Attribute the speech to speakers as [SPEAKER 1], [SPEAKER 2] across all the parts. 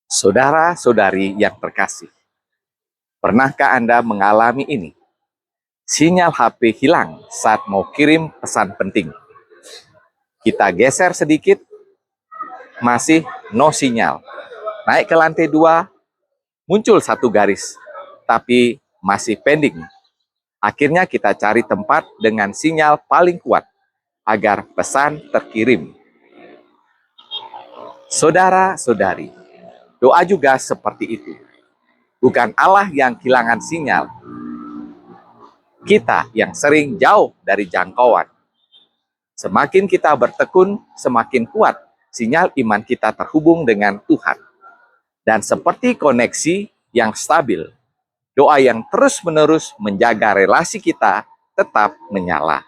[SPEAKER 1] Saudara-saudari yang terkasih, pernahkah Anda mengalami ini? Sinyal HP hilang saat mau kirim pesan penting. Kita geser sedikit, masih no sinyal. Naik ke lantai 2, muncul satu garis, tapi masih pending. Akhirnya kita cari tempat dengan sinyal paling kuat agar pesan terkirim. Saudara-saudari, doa juga seperti itu. Bukan Allah yang kehilangan sinyal, kita yang sering jauh dari jangkauan. Semakin kita bertekun, semakin kuat sinyal iman kita terhubung dengan Tuhan. Dan seperti koneksi yang stabil, doa yang terus-menerus menjaga relasi kita tetap menyala.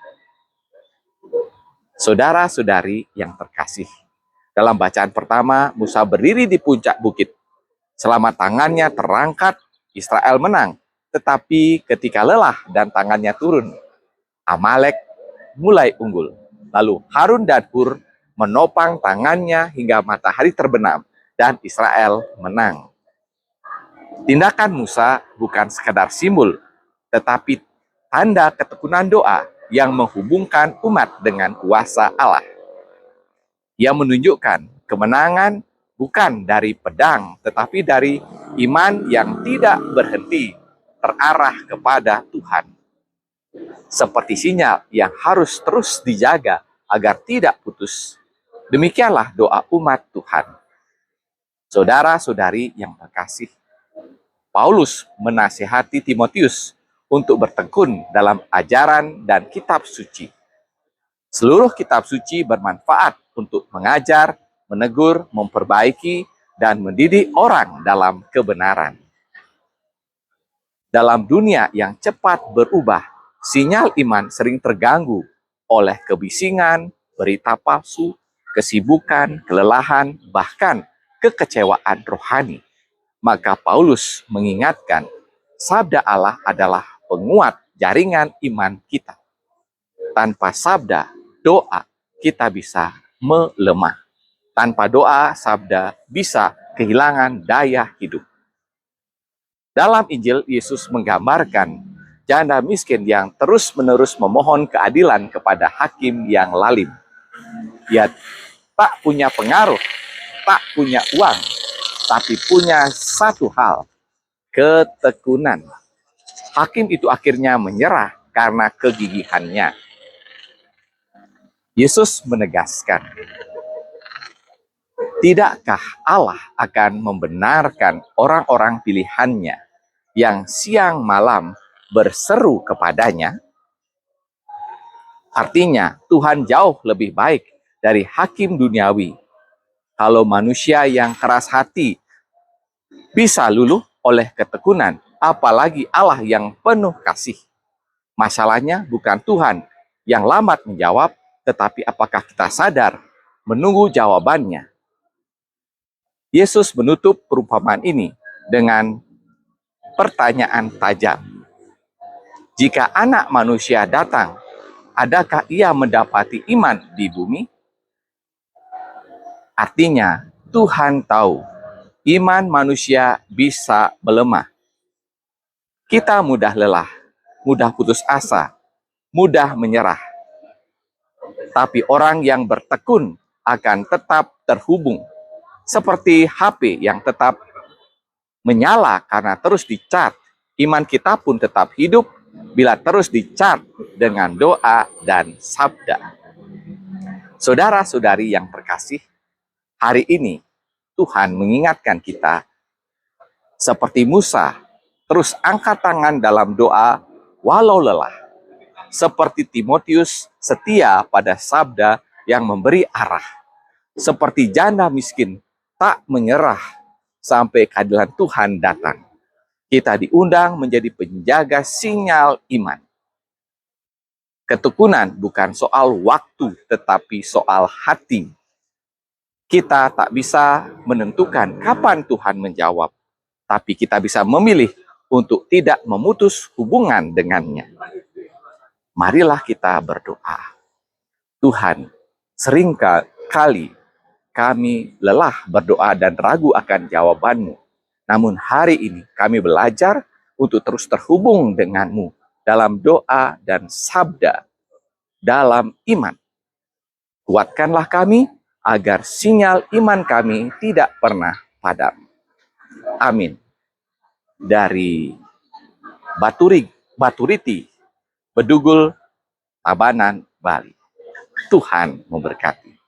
[SPEAKER 1] Saudara-saudari yang terkasih, dalam bacaan pertama, Musa berdiri di puncak bukit. Selama tangannya terangkat, Israel menang. Tetapi ketika lelah dan tangannya turun, Amalek mulai unggul. Lalu Harun dan Hur menopang tangannya hingga matahari terbenam dan Israel menang. Tindakan Musa bukan sekadar simbol, tetapi tanda ketekunan doa yang menghubungkan umat dengan kuasa Allah. Ia menunjukkan kemenangan bukan dari pedang, tetapi dari iman yang tidak berhenti terarah kepada Tuhan. Seperti sinyal yang harus terus dijaga agar tidak putus. Demikianlah doa umat Tuhan. Saudara-saudari yang terkasih, Paulus menasihati Timotius untuk bertekun dalam ajaran dan kitab suci. Seluruh kitab suci bermanfaat untuk mengajar, menegur, memperbaiki, dan mendidik orang dalam kebenaran. Dalam dunia yang cepat berubah, sinyal iman sering terganggu oleh kebisingan, berita palsu, kesibukan, kelelahan, bahkan kekecewaan rohani. Maka Paulus mengingatkan, sabda Allah adalah penguat jaringan iman kita. Tanpa sabda, doa, kita bisa melemah. Tanpa doa, sabda bisa kehilangan daya hidup. Dalam Injil, Yesus menggambarkan janda miskin yang terus-menerus memohon keadilan kepada hakim yang lalim. Ia tak punya pengaruh, tak punya uang, tapi punya satu hal, ketekunan. Hakim itu akhirnya menyerah karena kegigihannya. Yesus menegaskan, tidakkah Allah akan membenarkan orang-orang pilihannya yang siang malam berseru kepadanya? Artinya, Tuhan jauh lebih baik dari hakim duniawi. Kalau manusia yang keras hati bisa luluh oleh ketekunan, apalagi Allah yang penuh kasih. Masalahnya bukan Tuhan yang lambat menjawab, tetapi apakah kita sadar menunggu jawabannya. Yesus menutup perumpamaan ini dengan pertanyaan tajam. Jika anak manusia datang, adakah ia mendapati iman di bumi? Artinya, Tuhan tahu iman manusia bisa melemah. Kita mudah lelah, mudah putus asa, mudah menyerah. Tapi orang yang bertekun akan tetap terhubung. Seperti HP yang tetap menyala karena terus di-charge. Iman kita pun tetap hidup bila terus di-charge dengan doa dan sabda. Saudara-saudari yang terkasih, hari ini Tuhan mengingatkan kita seperti Musa, terus angkat tangan dalam doa walau lelah. Seperti Timotius, setia pada sabda yang memberi arah. Seperti janda miskin, tak menyerah sampai keadilan Tuhan datang. Kita diundang menjadi penjaga sinyal iman. Ketekunan bukan soal waktu, tetapi soal hati. Kita tak bisa menentukan kapan Tuhan menjawab, tapi kita bisa memilih untuk tidak memutus hubungan dengannya. Marilah kita berdoa. Tuhan, seringkali kami lelah berdoa dan ragu akan jawaban-Mu. Namun hari ini kami belajar untuk terus terhubung dengan-Mu dalam doa dan sabda dalam iman. Kuatkanlah kami agar sinyal iman kami tidak pernah padam. Amin. Dari Baturiti, Bedugul, Tabanan, Bali. Tuhan memberkati.